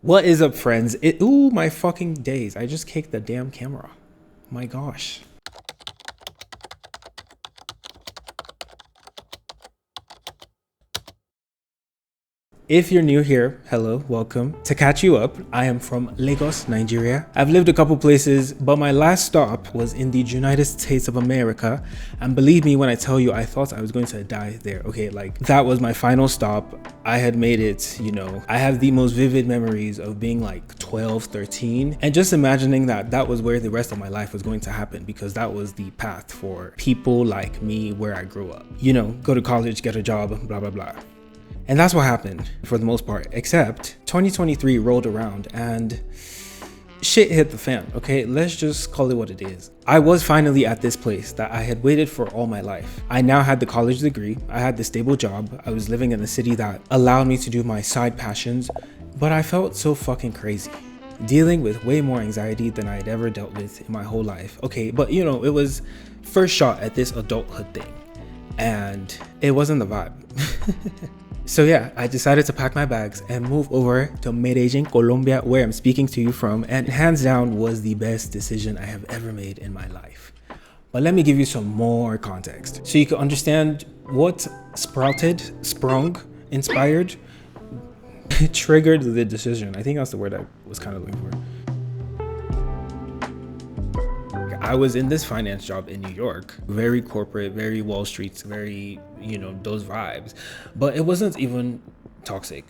What is up, friends? Ooh, my fucking days. I just kicked the damn camera. My gosh. If you're new here, hello, welcome. To catch you up, I am from Lagos, Nigeria. I've lived a couple places, but my last stop was in the United States of America. And believe me when I tell you, I thought I was going to die there. Okay, like that was my final stop. I had made it, I have the most vivid memories of being like 12, 13, and just imagining that that was where the rest of my life was going to happen, because that was the path for people like me where I grew up. Go to college, get a job, blah, blah, blah. And that's what happened for the most part, except 2023 rolled around and shit hit the fan, okay? Let's just call it what it is. I was finally at this place that I had waited for all my life. I now had the college degree, I had the stable job, I was living in a city that allowed me to do my side passions, but I felt so fucking crazy, dealing with way more anxiety than I had ever dealt with in my whole life. Okay, but it was first shot at this adulthood thing, and it wasn't the vibe. So yeah, I decided to pack my bags and move over to Medellin, Colombia, where I'm speaking to you from, and hands down was the best decision I have ever made in my life. But let me give you some more context so you can understand what inspired, triggered the decision. I think that's the word I was kind of looking for. I was in this finance job in New York, very corporate, very Wall Street, very, those vibes. But it wasn't even toxic,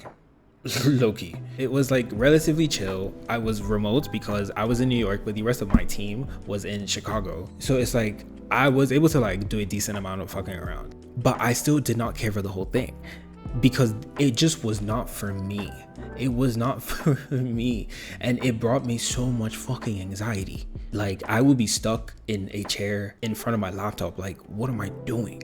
low-key. It was like relatively chill. I was remote because I was in New York, but the rest of my team was in Chicago. So it's like I was able to like do a decent amount of fucking around. But I still did not care for the whole thing, because it just was not for me. It was not for me, and it brought me so much fucking anxiety. Like, I would be stuck in a chair in front of my laptop, like, what am I doing?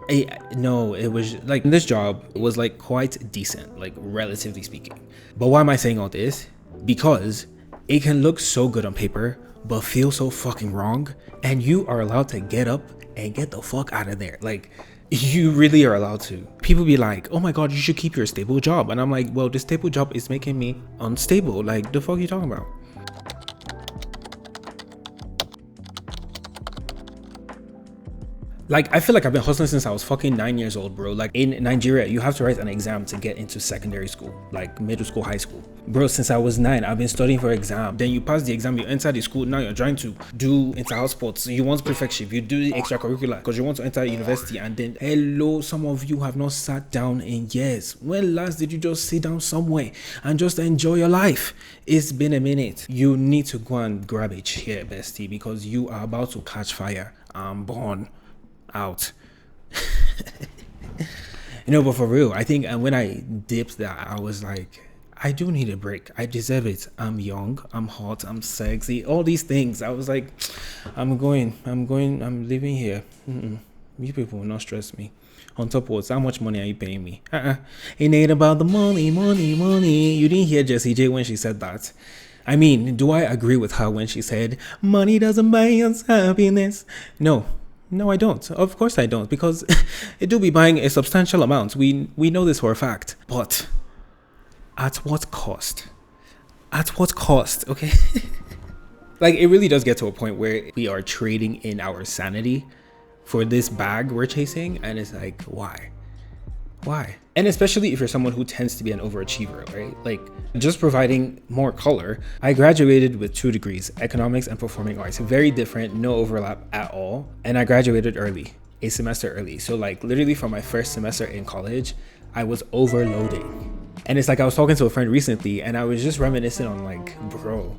It was like, this job was like quite decent, like relatively speaking. But why am I saying all this? Because it can look so good on paper but feel so fucking wrong, and you are allowed to get up and get the fuck out of there. Like, you really are allowed to. People be like, oh my god, you should keep your stable job. And I'm like, well, the stable job is making me unstable. Like, the fuck are you talking about? Like, I feel like I've been hustling since I was fucking 9 years old, bro. Like, in Nigeria, you have to write an exam to get into secondary school, like middle school, high school. Bro, since I was 9, I've been studying for exam. Then you pass the exam, you enter the school. Now you're trying to do inter-house sports. You want prefectship, you do the extracurricular because you want to enter university. And then, hello, some of you have not sat down in years. When last did you just sit down somewhere and just enjoy your life? It's been a minute. You need to go and grab a chair, bestie, because you are about to catch fire. I'm born out. But for real, I think, and when I dipped that, I was like, I do need a break. I deserve it. I'm young, I'm hot, I'm sexy, all these things. I was like, I'm living here. You people will not stress me. On top of what, how much money are you paying me? It ain't about the money. You didn't hear Jessie J when she said that. I mean, do I agree with her when she said, money doesn't buy us happiness? No, I don't. Of course I don't, because it do be buying a substantial amount. We know this for a fact. But at what cost? At what cost, okay? Like, it really does get to a point where we are trading in our sanity for this bag we're chasing, and it's like, why? And especially if you're someone who tends to be an overachiever, right? Like, just providing more color, I graduated with 2 degrees, economics and performing arts. Very different, no overlap at all. And I graduated early, a semester early. So like literally from my first semester in college, I was overloading. And it's like, I was talking to a friend recently and I was just reminiscing on like, bro,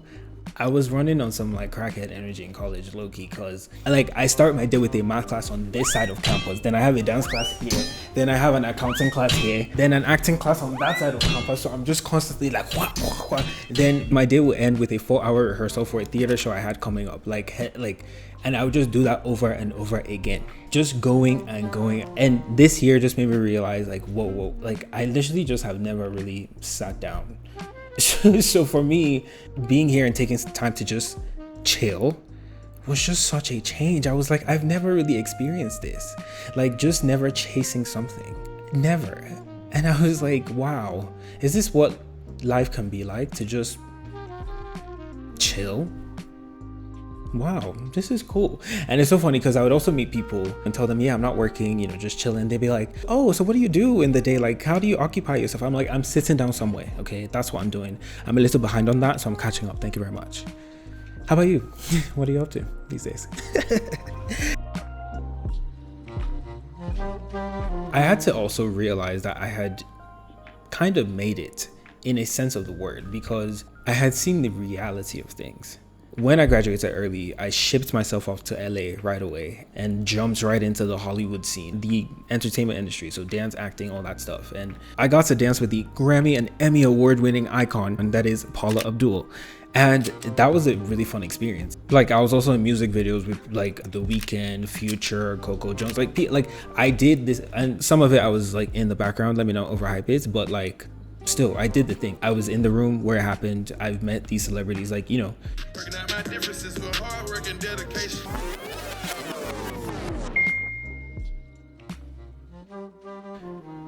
I was running on some like crackhead energy in college, low-key, because like I start my day with a math class on this side of campus, then I have a dance class here, then I have an accounting class here, then an acting class on that side of campus. So I'm just constantly like, what? Then my day will end with a 4-hour rehearsal for a theater show I had coming up, and I would just do that over and over again, just going and going. And this year just made me realize like, whoa, like I literally just have never really sat down. So for me, being here and taking some time to just chill was just such a change. I was like, I've never really experienced this, like just never chasing something, never. And I was like, wow, is this what life can be like, to just chill. Wow, this is cool. And it's so funny because I would also meet people and tell them, yeah, I'm not working, just chilling. They'd be like, oh, so what do you do in the day? Like, how do you occupy yourself? I'm like, I'm sitting down somewhere. Okay, that's what I'm doing. I'm a little behind on that, so I'm catching up. Thank you very much. How about you? What are you up to these days? I had to also realize that I had kind of made it in a sense of the word, because I had seen the reality of things. When I graduated early, I shipped myself off to LA right away and jumped right into the Hollywood scene, the entertainment industry, so dance, acting, all that stuff. And I got to dance with the Grammy and Emmy award-winning icon, and that is Paula Abdul. And that was a really fun experience. Like, I was also in music videos with like The Weeknd, Future, Coco Jones. Like I did this, and some of it I was like in the background. Let me not overhype it, but like, still, I did the thing. I was in the room where it happened. I've met these celebrities, like, working out my differences with hard work and dedication.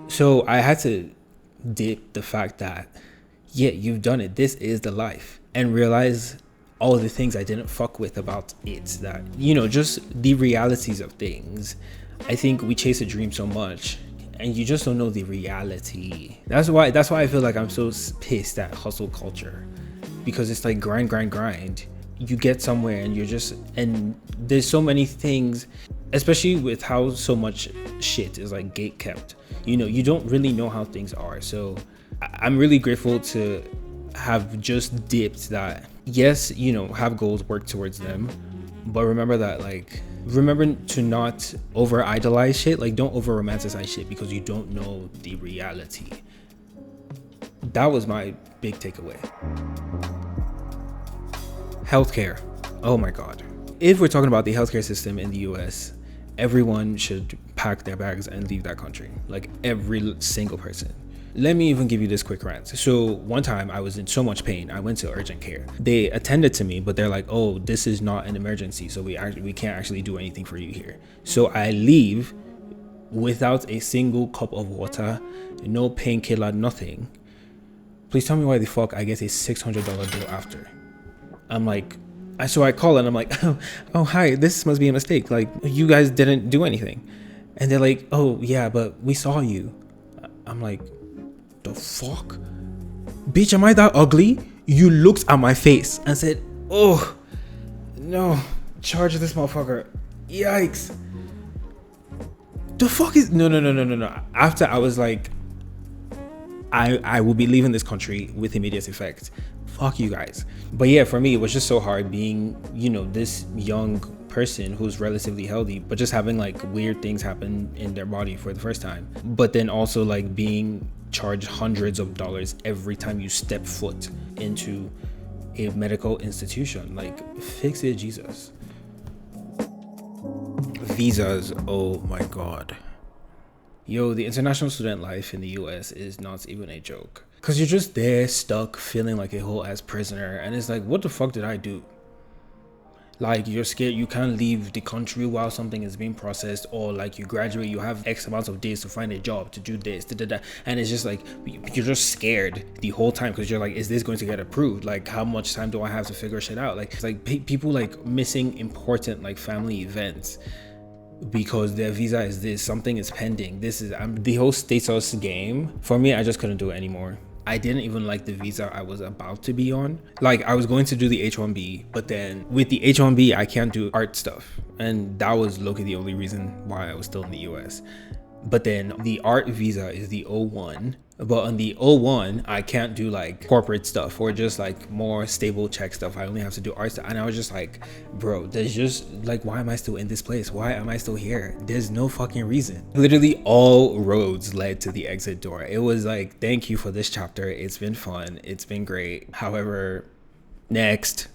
So I had to dip the fact that, yeah, you've done it. This is the life. And realize all the things I didn't fuck with about it. That, just the realities of things. I think we chase a dream so much, and you just don't know the reality. That's why I feel like I'm so pissed at hustle culture, because it's like grind. You get somewhere and and there's so many things, especially with how so much shit is like gate kept. You don't really know how things are. So I'm really grateful to have just dipped that. Yes, have goals, work towards them, but remember to not over idolize shit. Like, don't over romanticize shit, because you don't know the reality. That was my big takeaway. Healthcare. Oh my God. If we're talking about the healthcare system in the US, everyone should pack their bags and leave that country. Like, every single person. Let me even give you this quick rant. So one time I was in so much pain, I went to urgent care. They attended to me, but they're like, oh, this is not an emergency, so we can't actually do anything for you here. So I leave without a single cup of water, no painkiller, nothing. Please tell me why the fuck I get a $600 bill after. I'm like, so I call and I'm like, oh, hi, this must be a mistake. Like, you guys didn't do anything. And they're like, oh yeah, but we saw you. I'm like, the fuck? Bitch, am I that ugly? You looked at my face and said, oh, no, charge this motherfucker. Yikes. The fuck is... No. After I was like, I will be leaving this country with immediate effect. Fuck you guys. But yeah, for me, it was just so hard being, this young person who's relatively healthy, but just having like weird things happen in their body for the first time. But then also like being charged hundreds of dollars every time you step foot into a medical institution. Like, fix it, Jesus. Visas, oh my God. Yo, the international student life in the US is not even a joke. Cause you're just there stuck feeling like a whole ass prisoner, and it's like, what the fuck did I do? Like, you're scared you can't leave the country while something is being processed, or like you graduate, you have X amounts of days to find a job, to do this, and it's just like, you're just scared the whole time, because you're like, is this going to get approved? Like, how much time do I have to figure shit out? Like, it's like people like missing important like family events because their visa is this, something is pending, this is the whole status game. For me, I just couldn't do it anymore. I didn't even like the visa I was about to be on. Like, I was going to do the H-1B, but then with the H-1B, I can't do art stuff. And that was low-key the only reason why I was still in the US. But then the art visa is the O1. But on the O1, I can't do like corporate stuff or just like more stable check stuff. I only have to do art stuff. And I was just like, bro, there's just like, why am I still in this place? Why am I still here? There's no fucking reason. Literally all roads led to the exit door. It was like, thank you for this chapter. It's been fun. It's been great. However, next.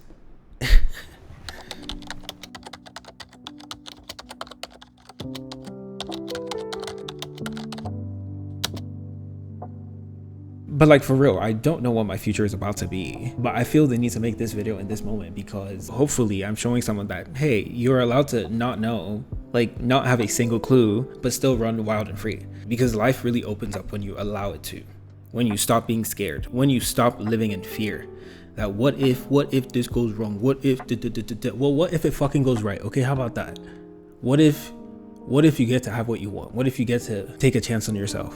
But like, for real, I don't know what my future is about to be, but I feel the need to make this video in this moment because hopefully I'm showing someone that, hey, you're allowed to not know, like not have a single clue, but still run wild and free, because life really opens up when you allow it to. When you stop being scared, when you stop living in fear that what if this goes wrong, what if well, what if it fucking goes right? Okay, how about that? What if you get to have what you want? What if you get to take a chance on yourself?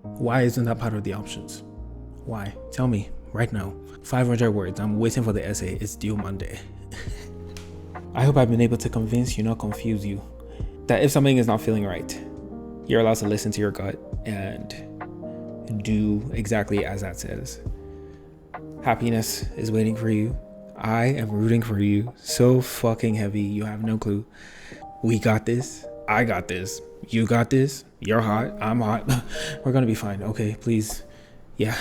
Why isn't that part of the options? Why? Tell me right now. 500 words. I'm waiting for the essay. It's due Monday. I hope I've been able to convince you, not confuse you, that if something is not feeling right, you're allowed to listen to your gut and do exactly as that says. Happiness is waiting for you. I am rooting for you so fucking heavy. You have no clue. We got this. I got this. You got this. You're hot. I'm hot. We're gonna be fine. Okay, please. Yeah.